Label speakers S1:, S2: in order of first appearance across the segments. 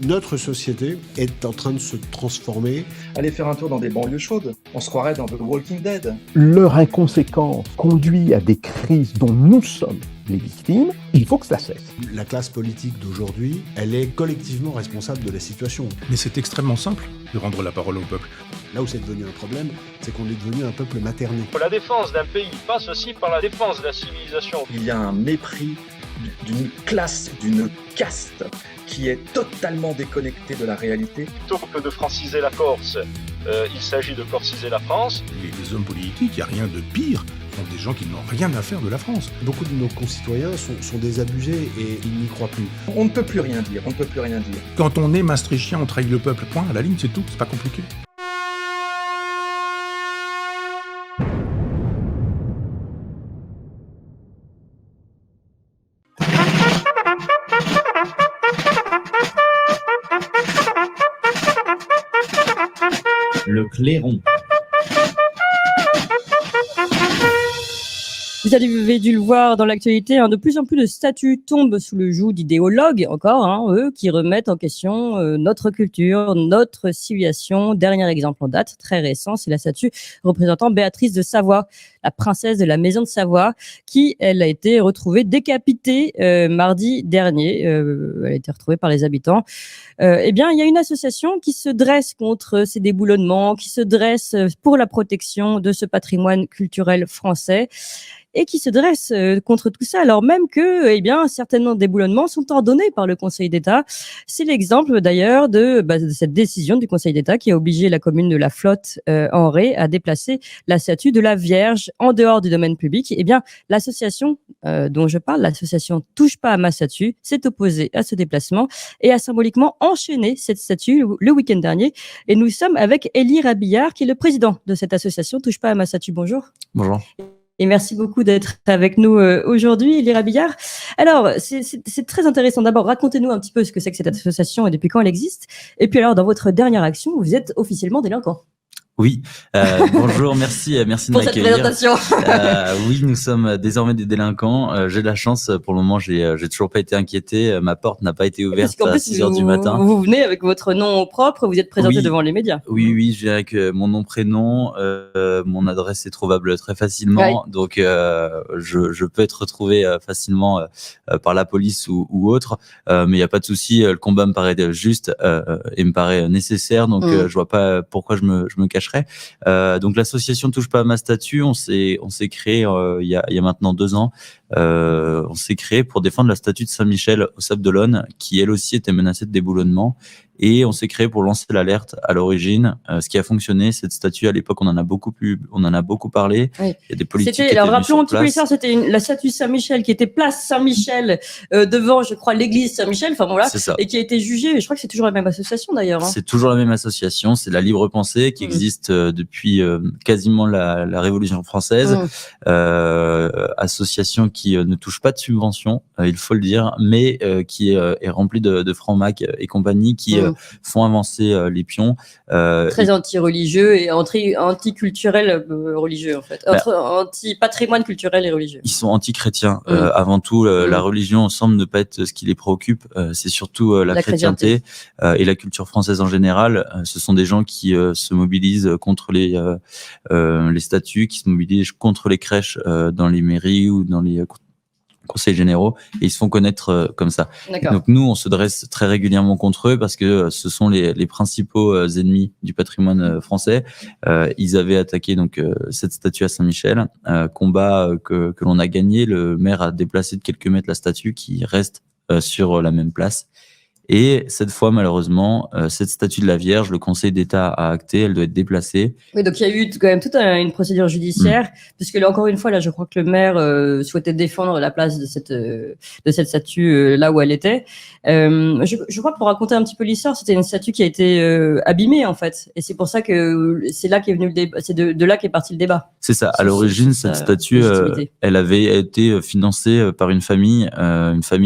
S1: Notre société est en train de se transformer.
S2: Allez faire un tour dans des banlieues chaudes, on se croirait dans The Walking Dead.
S3: Leur inconséquence conduit à des crises dont nous sommes les victimes, il faut que ça cesse.
S1: La classe politique d'aujourd'hui, elle est collectivement responsable de la situation.
S4: Mais c'est extrêmement simple de rendre la parole au peuple.
S1: Là où c'est devenu un problème, c'est qu'on est devenu un peuple materné.
S5: La défense d'un pays passe aussi par la défense de la civilisation.
S2: Il y a un mépris d'une classe, d'une caste qui est totalement déconnectée de la réalité.
S5: Plutôt que de franciser la Corse, il s'agit de corsiser la France.
S4: Les hommes politiques, il n'y a rien de pire contre des gens qui n'ont rien à faire de la France.
S1: Beaucoup de nos concitoyens sont désabusés et ils n'y croient plus.
S2: On ne peut plus rien dire, on ne peut plus rien dire.
S4: Quand on est maastrichtien, on trahit le peuple. Point, à la ligne, c'est tout, c'est pas compliqué.
S6: Le clairon.
S7: Vous avez dû le voir dans l'actualité, de plus en plus de statuts tombent sous le joug d'idéologues, encore, eux, qui remettent en question notre culture, notre civilisation. Dernier exemple en date, très récent, c'est la statue représentant Béatrice de Savoie, la princesse de la maison de Savoie, qui, elle, a été retrouvée décapitée mardi dernier. Elle a été retrouvée par les habitants. Eh bien, il y a une association qui se dresse contre ces déboulonnements, qui se dresse pour la protection de ce patrimoine culturel français et qui se dresse contre tout ça, alors même que, eh bien, certains déboulonnements sont ordonnés par le Conseil d'État. C'est l'exemple d'ailleurs de cette décision du Conseil d'État qui a obligé la commune de La Flotte en Ré à déplacer la statue de la Vierge en dehors du domaine public. Eh bien, l'association dont je parle, l'association Touche pas à ma statue, s'est opposée à ce déplacement et a symboliquement enchaîné cette statue le week-end dernier. Et nous sommes avec Élie Rabillard, qui est le président de cette association Touche pas à ma statue. Bonjour.
S8: Bonjour.
S7: Et merci beaucoup d'être avec nous aujourd'hui, Élie Rabillard. Alors, c'est très intéressant. D'abord, racontez-nous un petit peu ce que c'est que cette association et depuis quand elle existe. Et puis alors, dans votre dernière action, vous êtes officiellement délinquant.
S8: Oui, bonjour, merci de m'accueillir.
S7: Pour cette présentation.
S8: Oui, nous sommes désormais des délinquants. J'ai de la chance, pour le moment, j'ai toujours pas été inquiété. Ma porte n'a pas été ouverte à 6h du matin.
S7: Vous venez avec votre nom propre, vous êtes présenté devant les médias.
S8: Oui, je viens avec mon nom, prénom, mon adresse est trouvable très facilement, oui. Donc je peux être retrouvé facilement par la police ou autre, mais il n'y a pas de souci. Le combat me paraît juste et me paraît nécessaire, donc je vois pas pourquoi je me cache. Donc l'association Touche pas à ma statue, on s'est créé il y a maintenant 2 ans. On s'est créé pour défendre la statue de Saint-Michel au Sable d'Olonne, qui elle aussi était menacée de déboulonnement. Et on s'est créé pour lancer l'alerte à l'origine. Ce qui a fonctionné, cette statue à l'époque, on en a beaucoup parlé.
S7: Oui.
S8: Il y a des politiques qui étaient venus
S7: rappelons
S8: sur
S7: un petit peu l'histoire, c'était la statue Saint-Michel qui était place Saint-Michel devant, je crois, l'église Saint-Michel. Enfin bon là, et qui a été jugée. Je crois que c'est toujours la même association d'ailleurs.
S8: C'est toujours la même association. C'est la Libre Pensée qui existe depuis quasiment la Révolution française. Association qui ne touche pas de subventions, il faut le dire, mais qui est remplie de francs mac et compagnie qui font avancer les pions.
S7: Très anti-religieux et anti-culturel religieux en fait. Anti-patrimoine culturel et religieux.
S8: Ils sont anti-chrétiens. Avant tout, la religion semble ne pas être ce qui les préoccupe. C'est surtout la chrétienté et la culture française en général. Ce sont des gens qui se mobilisent contre les statuts, qui se mobilisent contre les crèches dans les mairies ou dans les conseils généraux, et ils se font connaître comme ça. Donc nous, on se dresse très régulièrement contre eux parce que ce sont les principaux ennemis du patrimoine français. Ils avaient attaqué donc cette statue à Saint-Michel, combat que l'on a gagné. Le maire a déplacé de quelques mètres la statue qui reste sur la même place. Et cette fois, malheureusement, cette statue de la Vierge, le Conseil d'État a acté, elle doit être déplacée.
S7: Oui, donc il y a eu quand même toute une procédure judiciaire, puisque là, encore une fois, là, je crois que le maire souhaitait défendre la place de cette statue là où elle était. Je crois que pour raconter un petit peu l'histoire, c'était une statue qui a été abîmée en fait, et c'est pour ça que c'est là qu'est venu le débat, c'est de là qu'est parti le débat.
S8: C'est ça. À l'origine, cette statue, elle avait été financée par une famille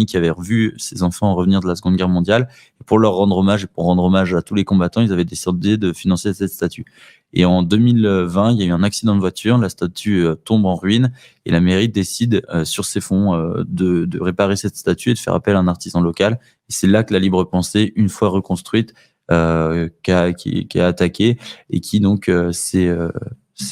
S8: qui avait revu ses enfants revenir de la Seconde Guerre mondiale. Et pour leur rendre hommage et pour rendre hommage à tous les combattants, ils avaient décidé de financer cette statue. Et en 2020, il y a eu un accident de voiture, la statue tombe en ruine et la mairie décide sur ses fonds de réparer cette statue et de faire appel à un artisan local. Et c'est là que la Libre Pensée, une fois reconstruite, qui a attaqué et qui donc s'est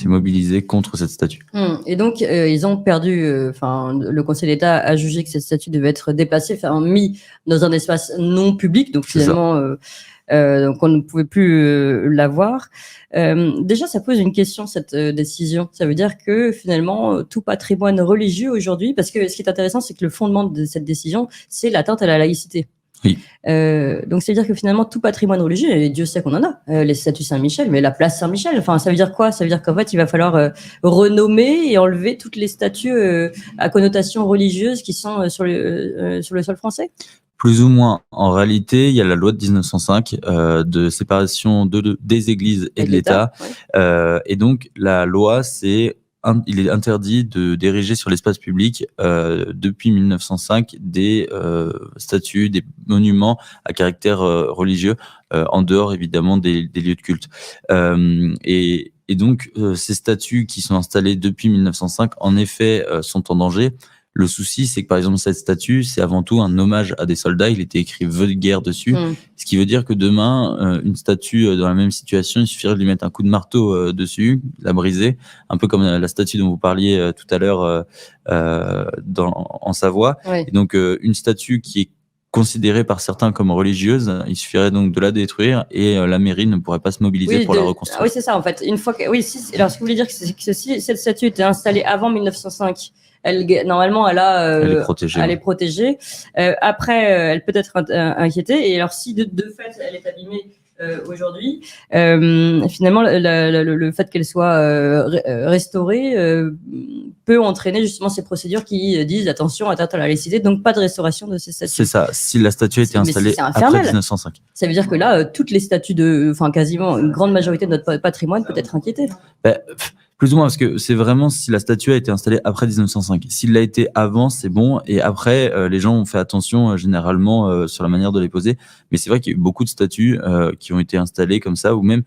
S8: mobilisé contre cette statue.
S7: Et donc ils ont perdu. Le Conseil d'État a jugé que cette statue devait être déplacée, mis dans un espace non public. Donc finalement, donc on ne pouvait plus la voir. Déjà, ça pose une question, cette décision. Ça veut dire que finalement, tout patrimoine religieux aujourd'hui, parce que ce qui est intéressant, c'est que le fondement de cette décision, c'est l'atteinte à la laïcité.
S8: Oui.
S7: Donc, ça veut dire que finalement, tout patrimoine religieux, et Dieu sait qu'on en a, les statues Saint-Michel, mais la place Saint-Michel, ça veut dire quoi? Ça veut dire qu'en fait, il va falloir renommer et enlever toutes les statues à connotation religieuse qui sont sur le sol français?
S8: Plus ou moins. En réalité, il y a la loi de 1905 de séparation des églises et de l'État. Ouais. Et donc, la loi, il est interdit d'ériger sur l'espace public depuis 1905 des statues, des monuments à caractère religieux, en dehors évidemment des lieux de culte. Et donc, ces statues qui sont installées depuis 1905, en effet, sont en danger. Le souci, c'est que par exemple, cette statue, c'est avant tout un hommage à des soldats. Il était écrit vœux de guerre dessus. Ce qui veut dire que demain, une statue dans la même situation, il suffirait de lui mettre un coup de marteau dessus, la briser, un peu comme la statue dont vous parliez tout à l'heure en Savoie. Ouais. Et donc, une statue qui est considérée par certains comme religieuse, il suffirait donc de la détruire et la mairie ne pourrait pas se mobiliser pour la reconstruire.
S7: Oui, c'est ça en fait. Une fois que, alors ce que vous voulez dire, c'est que si cette statue était installée avant 1905, normalement, elle est protégée. Après, elle peut être inquiétée. Et alors, si de fait, elle est abîmée aujourd'hui, finalement, le fait qu'elle soit restaurée peut entraîner justement ces procédures qui disent attention, atteinte à la laïcité, donc pas de restauration de ces statues.
S8: C'est ça. Si la statue a été installée après 1905.
S7: Ça veut dire que là, toutes les statues quasiment une grande majorité de notre patrimoine peut être inquiétée.
S8: Plus ou moins, parce que c'est vraiment si la statue a été installée après 1905. S'il l'a été avant, c'est bon. Et après, les gens ont fait attention généralement sur la manière de les poser. Mais c'est vrai qu'il y a eu beaucoup de statues qui ont été installées comme ça, ou même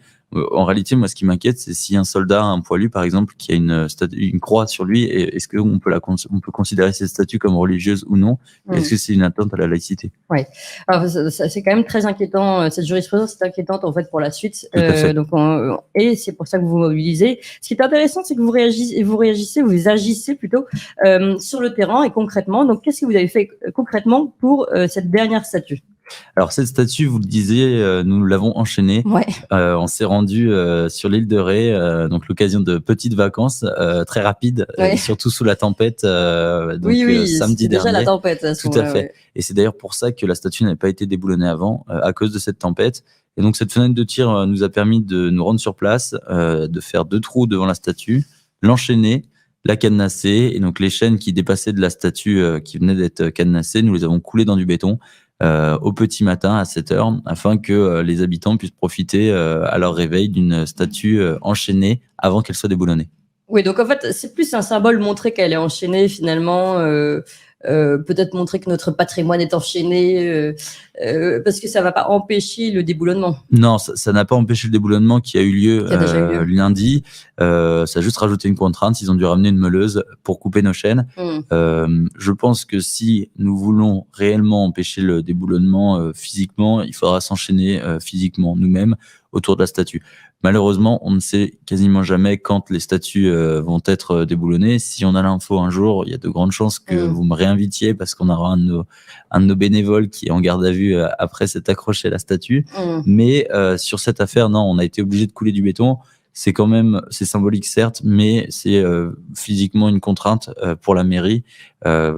S8: en réalité, moi, ce qui m'inquiète, c'est si un soldat, un poilu, par exemple, qui a une croix sur lui, est-ce qu'on peut considérer cette statue comme religieuse ou non? Est-ce que c'est une atteinte à la laïcité?
S7: Oui. Alors, c'est quand même très inquiétant. Cette jurisprudence est inquiétante, en fait, pour la suite. Et c'est pour ça que vous vous mobilisez. Ce qui est intéressant, c'est que vous agissez plutôt sur le terrain et concrètement. Donc, qu'est-ce que vous avez fait concrètement pour cette dernière statue?
S8: Alors cette statue, vous le disiez, nous l'avons enchaînée. Ouais. On s'est rendu sur l'île de Ré, donc l'occasion de petites vacances très rapides, surtout sous la tempête. Samedi dernier. Déjà
S7: la tempête.
S8: Tout à fait. Ouais. Et c'est d'ailleurs pour ça que la statue n'avait pas été déboulonnée avant, à cause de cette tempête. Et donc cette fenêtre de tir nous a permis de nous rendre sur place, de faire 2 trous devant la statue, l'enchaîner, la cadenasser, et donc les chaînes qui dépassaient de la statue qui venait d'être cadenassées, nous les avons coulées dans du béton. Au petit matin à 7h, afin que les habitants puissent profiter à leur réveil d'une statue enchaînée avant qu'elle soit déboulonnée.
S7: Oui, donc en fait, c'est plus un symbole montrer qu'elle est enchaînée finalement, peut-être montrer que notre patrimoine est enchaîné, parce que ça ne va pas empêcher le déboulonnement.
S8: Non, ça n'a pas empêché le déboulonnement qui a eu lieu lundi. Ça a juste rajouté une contrainte. Ils ont dû ramener une meuleuse pour couper nos chaînes. Je pense que si nous voulons réellement empêcher le déboulonnement physiquement, il faudra s'enchaîner physiquement nous-mêmes autour de la statue. Malheureusement, on ne sait quasiment jamais quand les statues vont être déboulonnées. Si on a l'info un jour, il y a de grandes chances que vous me réinvitiez parce qu'on aura un de nos bénévoles qui est en garde à vue après s'être accroché à la statue. Mais sur cette affaire, non, on a été obligé de couler du béton. C'est symbolique certes, mais c'est physiquement une contrainte pour la mairie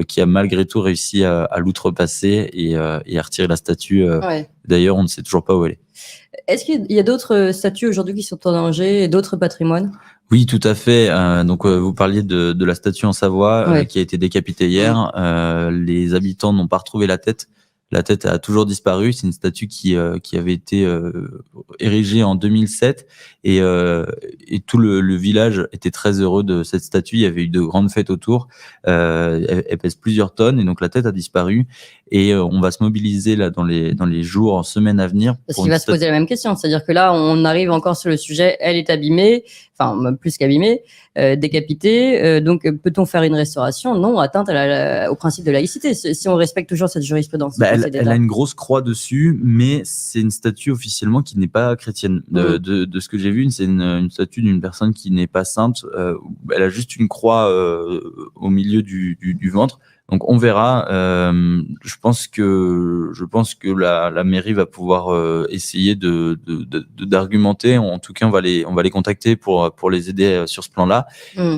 S8: qui a malgré tout réussi à l'outrepasser et à retirer la statue. D'ailleurs, on ne sait toujours pas où elle est.
S7: Est-ce qu'il y a d'autres statues aujourd'hui qui sont en danger et d'autres patrimoines?
S8: Oui, tout à fait. Vous parliez de la statue en Savoie qui a été décapitée hier. Les habitants n'ont pas retrouvé la tête. la tête a toujours disparu. C'est une statue qui avait été érigée en 2007 et tout le village était très heureux de cette statue. Il y avait eu de grandes fêtes autour. Elle pèse plusieurs tonnes et donc la tête a disparu. Et on va se mobiliser là dans les jours, semaines à venir.
S7: Parce qu'il va se poser la même question, c'est-à-dire que là, on arrive encore sur le sujet. Elle est abîmée, enfin plus qu'abîmée, décapitée. Donc, peut-on faire une restauration? Non, atteinte au principe de laïcité. Si on respecte toujours cette jurisprudence.
S8: Elle a une grosse croix dessus, mais c'est une statue officiellement qui n'est pas chrétienne. De ce que j'ai vu, c'est une statue d'une personne qui n'est pas sainte. Elle a juste une croix au milieu du ventre. Donc on verra. Je pense que la mairie va pouvoir essayer d'argumenter. En tout cas, on va les contacter pour les aider sur ce plan-là.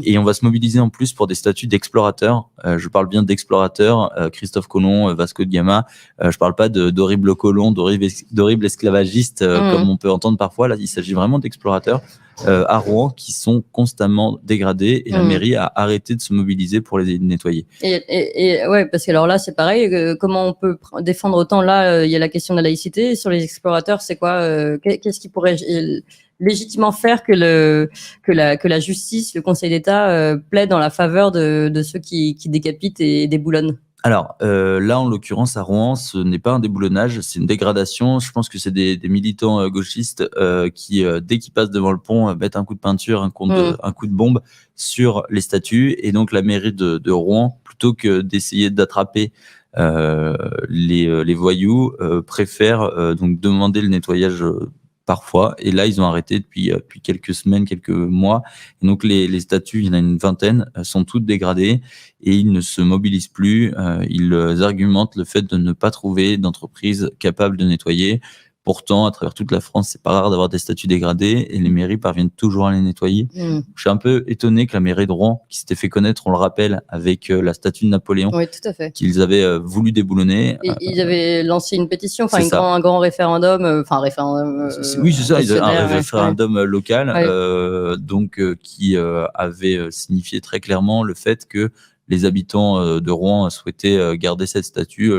S8: Et on va se mobiliser en plus pour des statuts d'explorateurs. Je parle bien d'explorateurs. Christophe Colomb, Vasco de Gama. Je parle pas d'horribles colons, d'horribles esclavagistes comme on peut entendre parfois. Là, il s'agit vraiment d'explorateurs. À Rouen qui sont constamment dégradés et la mairie a arrêté de se mobiliser pour les nettoyer.
S7: Et ouais, parce que alors là, c'est pareil. Comment on peut défendre autant? Là, il y a la question de la laïcité. Et sur les explorateurs, c'est quoi? Qu'est-ce qui pourrait légitimement faire que la justice, le Conseil d'État plaide en la faveur de ceux qui décapitent et déboulonnent?
S8: Alors là, en l'occurrence, à Rouen, ce n'est pas un déboulonnage, c'est une dégradation. Je pense que c'est des militants gauchistes qui, dès qu'ils passent devant le pont, mettent un coup de peinture, un coup de bombe sur les statues. Et donc, la mairie de Rouen, plutôt que d'essayer d'attraper les voyous, préfère donc demander le nettoyage parfois. Et là, ils ont arrêté depuis quelques semaines, quelques mois. Et donc, les statues, il y en a une vingtaine, sont toutes dégradées et ils ne se mobilisent plus. Ils argumentent le fait de ne pas trouver d'entreprise capable de nettoyer. Pourtant, à travers toute la France, c'est pas rare d'avoir des statues dégradées et les mairies parviennent toujours à les nettoyer. Je suis un peu étonné que la mairie de Rouen, qui s'était fait connaître, on le rappelle, avec la statue de Napoléon,
S7: oui, tout à fait,
S8: qu'ils avaient voulu déboulonner.
S7: Et ils avaient lancé une pétition, un grand référendum,
S8: oui, c'est ça, un référendum local, qui avait signifié très clairement le fait que les habitants de Rouen souhaitaient garder cette statue.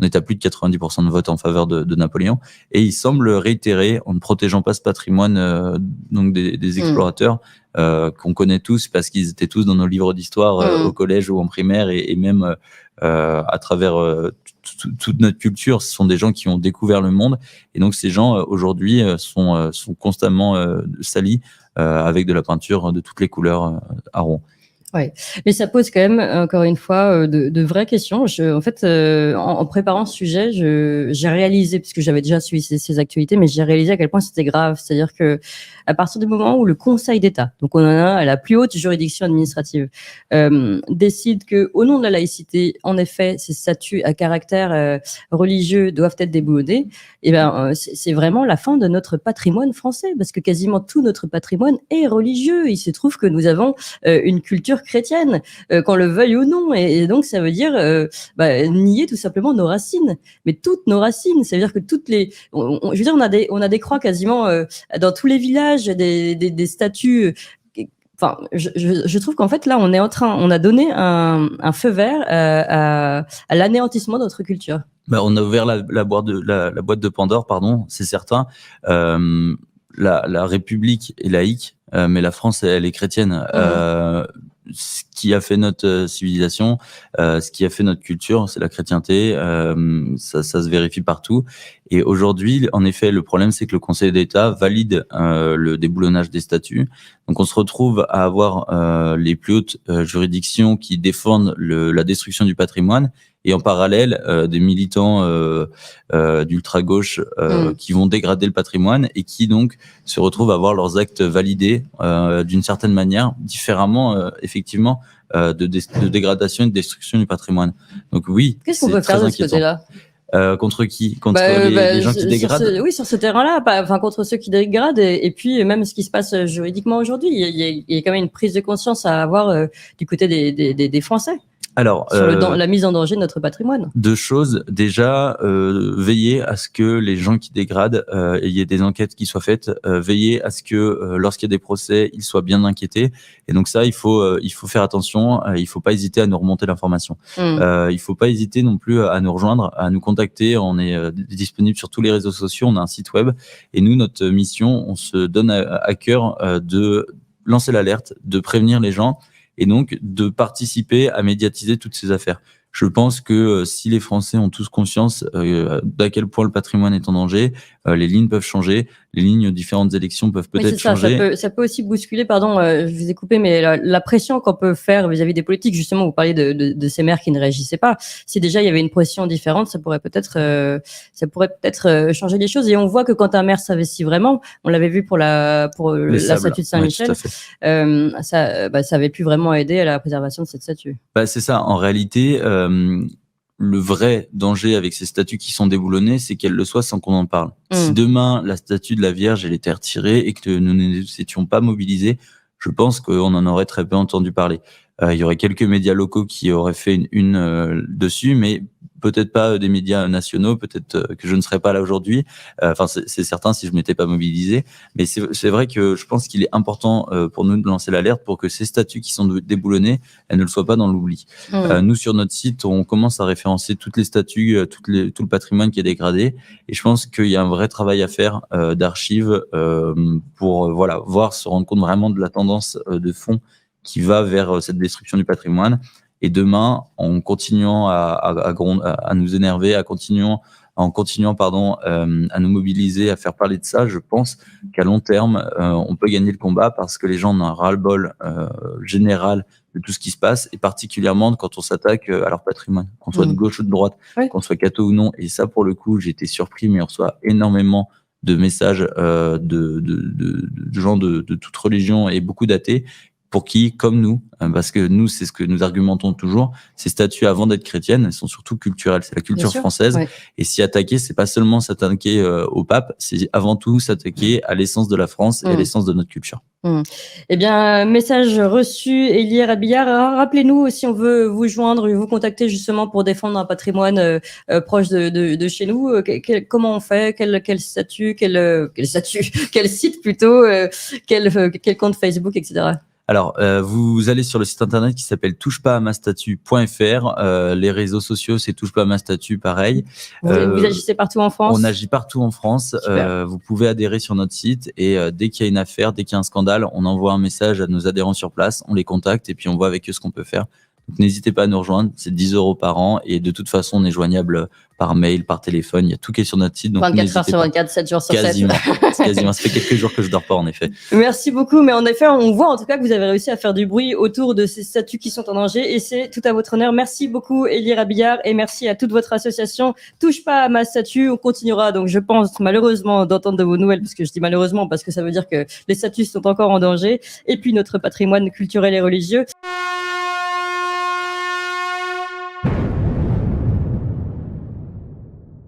S8: On est à plus de 90% de vote en faveur de Napoléon. Et il semble réitérer, en ne protégeant pas ce patrimoine donc des explorateurs qu'on connaît tous, parce qu'ils étaient tous dans nos livres d'histoire au collège ou en primaire, et même à travers toute notre culture. Ce sont des gens qui ont découvert le monde. Et donc ces gens, aujourd'hui, sont constamment salis avec de la peinture de toutes les couleurs à Rouen.
S7: Ouais, mais ça pose quand même, encore une fois, de vraies questions. En préparant ce sujet, j'ai réalisé, puisque j'avais déjà suivi ces actualités, mais j'ai réalisé à quel point c'était grave. C'est-à-dire que à partir du moment où le Conseil d'État, donc on en a la plus haute juridiction administrative, décide que, au nom de la laïcité, en effet, ces statuts à caractère religieux doivent être déboulonnés, et c'est vraiment la fin de notre patrimoine français, parce que quasiment tout notre patrimoine est religieux. Il se trouve que nous avons une culture chrétienne, qu'on le veuille ou non, et donc ça veut dire nier tout simplement nos racines, mais toutes nos racines. Ça veut dire que je veux dire, on a des croix quasiment dans tous les villages, des statues. Enfin, je trouve qu'en fait là, on a donné un feu vert à l'anéantissement de notre culture.
S8: On a ouvert la boîte de Pandore, pardon, c'est certain. La République est laïque, mais la France, elle est chrétienne. Ce qui a fait notre civilisation, ce qui a fait notre culture, c'est la chrétienté. Ça se vérifie partout. Et aujourd'hui, en effet, le problème, c'est que le Conseil d'État valide le déboulonnage des statuts. Donc, on se retrouve à avoir les plus hautes juridictions qui défendent la destruction du patrimoine, et en parallèle, des militants d'ultra-gauche qui vont dégrader le patrimoine et qui donc se retrouvent à avoir leurs actes validés d'une certaine manière, différemment, effectivement, de dégradation et de destruction du patrimoine. Donc oui,
S7: qu'est-ce qu'on peut faire de ce côté-là?
S8: Contre qui? Contre les gens qui dégradent?
S7: Oui, sur ce terrain-là, contre ceux qui dégradent, et puis même ce qui se passe juridiquement aujourd'hui. Il y a quand même une prise de conscience à avoir du côté des Français.
S8: Alors,
S7: sur la mise en danger de notre patrimoine.
S8: 2 choses. Déjà, veiller à ce que les gens qui dégradent, il y ait des enquêtes qui soient faites. Veiller à ce que lorsqu'il y a des procès, ils soient bien inquiétés. Et donc ça, il faut faire attention. Il faut pas hésiter à nous remonter l'information. Il faut pas hésiter non plus à nous rejoindre, à nous contacter. On est disponible sur tous les réseaux sociaux. On a un site web. Et nous, notre mission, on se donne à cœur de lancer l'alerte, de prévenir les gens, et donc de participer à médiatiser toutes ces affaires. Je pense que si les Français ont tous conscience d'à quel point le patrimoine est en danger, les lignes peuvent changer, les lignes aux différentes élections peuvent peut-être changer.
S7: Ça peut aussi bousculer, je vous ai coupé, mais la pression qu'on peut faire vis-à-vis des politiques, justement, vous parliez de ces maires qui ne réagissaient pas. Si déjà il y avait une pression différente, ça pourrait peut-être changer les choses. Et on voit que quand un maire s'investit vraiment, on l'avait vu pour la statue de Saint-Michel, ça avait pu vraiment aider à la préservation de cette statue.
S8: C'est ça. En réalité, le vrai danger avec ces statues qui sont déboulonnées, c'est qu'elles le soient sans qu'on en parle. Si demain, la statue de la Vierge, elle était retirée et que nous ne s'étions pas mobilisés, je pense qu'on en aurait très peu entendu parler. Il y aurait quelques médias locaux qui auraient fait une dessus, mais peut-être pas des médias nationaux, peut-être que je ne serais pas là aujourd'hui. C'est certain si je m'étais pas mobilisé. Mais c'est vrai que je pense qu'il est important pour nous de lancer l'alerte pour que ces statues qui sont déboulonnées, elles ne le soient pas dans l'oubli. Nous, sur notre site, on commence à référencer toutes les statues, tout le patrimoine qui est dégradé. Et je pense qu'il y a un vrai travail à faire d'archives pour voir, se rendre compte vraiment de la tendance de fond qui va vers cette destruction du patrimoine. Et demain, en continuant à nous énerver, en continuant à nous mobiliser, à faire parler de ça, je pense qu'à long terme, on peut gagner le combat parce que les gens ont un ras-le-bol général de tout ce qui se passe, et particulièrement quand on s'attaque à leur patrimoine, qu'on soit de gauche ou de droite, qu'on soit catho ou non. Et ça, pour le coup, j'ai été surpris, mais on reçoit énormément de messages de gens de toute religion et beaucoup d'athées, pour qui, comme nous, parce que nous, c'est ce que nous argumentons toujours, ces statues, avant d'être chrétiennes, elles sont surtout culturelles. C'est la culture française. Ouais. Et s'y attaquer, c'est pas seulement s'attaquer au pape, c'est avant tout s'attaquer à l'essence de la France et à l'essence de notre culture.
S7: Eh bien, message reçu, Élie Rabillard. Rappelez-nous, si on veut vous joindre, vous contacter justement pour défendre un patrimoine proche de chez nous, comment on fait, quel statut, quel site plutôt, quel compte Facebook, etc.
S8: Alors, vous allez sur le site internet qui s'appelle touchepasamasstatue.fr. Les réseaux sociaux, c'est touche pas à ma statue, pareil.
S7: Vous agissez partout en France?
S8: On agit partout en France. Vous pouvez adhérer sur notre site et dès qu'il y a une affaire, dès qu'il y a un scandale, on envoie un message à nos adhérents sur place, on les contacte et puis on voit avec eux ce qu'on peut faire. Donc, n'hésitez pas à nous rejoindre, c'est 10 € par an et de toute façon, on est joignable par mail, par téléphone, il y a tout qui est sur notre site. Donc
S7: 24 heures sur 24, 7 jours sur 7.
S8: Quasiment, ça fait quelques jours que je dors pas en effet.
S7: Merci beaucoup, mais en effet, on voit en tout cas que vous avez réussi à faire du bruit autour de ces statues qui sont en danger et c'est tout à votre honneur. Merci beaucoup Élie Rabillard et merci à toute votre association Touche pas à ma statue. On continuera donc je pense malheureusement d'entendre de vos nouvelles, parce que je dis malheureusement parce que ça veut dire que les statues sont encore en danger et puis notre patrimoine culturel et religieux.